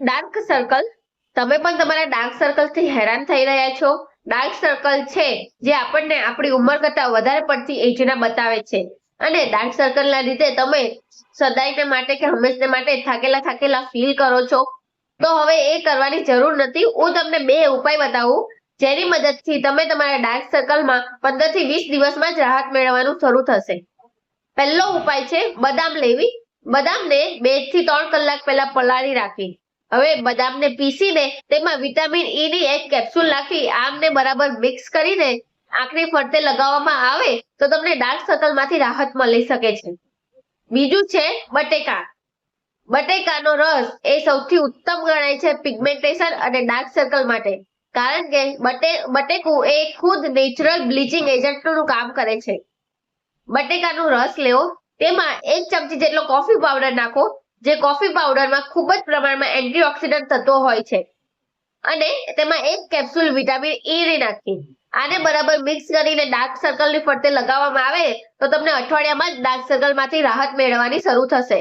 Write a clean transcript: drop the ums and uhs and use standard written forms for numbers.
Dark circle, તમે પણ તમારા ડાર્ક સર્કલ થી હેરાન થઈ રહ્યા છો? ડાર્ક સર્કલ છે જે આપણને આપણી ઉંમર કરતા વધારે પડતી એજના બતાવે છે અને ડાર્ક સર્કલના લીધે તમે સદાયને માટે કે હંમેશને માટે થાકેલા ફીલ કરો છો. તો હવે એ કરવાની જરૂર નથી. હું તમને 2 ઉપાય બતાવું જેની મદદથી તમે તમારા ડાર્ક સર્કલમાં 15 થી 20 દિવસમાં જ રાહત મેળવવાનું શરૂ થશે. પહેલો ઉપાય છે બદામ લેવી. બદામને 2 થી 3 કલાક પહેલા પલાળી રાખવી. હવે બદામને પીસીને તેમાં વિટામિન ઈ ની એક કેપ્સ્યુલ નાખી આમને બરાબર મિક્સ કરીને આંખની ફરતે લગાવવામાં આવે તો તમને ડાર્ક સર્કલમાંથી રાહત મળી શકે છે. બીજું છે બટેકા. બટેકાનો રસ એ સૌથી ઉત્તમ ગણાય છે પિગમેન્ટેશન અને ડાર્ક સર્કલ માટે, કારણ કે બટેકું એ ખુદ નેચરલ બ્લીચિંગ એજન્ટનું કામ કરે છે. બટેકાનો રસ લેવો, તેમાં 1 ચમચી જેટલો કોફી પાવડર નાખો, જે કોફી પાવડરમાં ખૂબ જ પ્રમાણમાં એન્ટીઓક્સિડન્ટ તત્વો હોય છે, અને તેમાં 1 કેપ્સ્યુલ વિટામિન ઈ ની નાખી આને બરાબર મિક્સ કરીને ડાર્ક સર્કલની ફરતે લગાવવામાં આવે તો તમને અઠવાડિયામાં જ ડાર્ક સર્કલમાંથી રાહત મેળવવાની શરૂ થશે.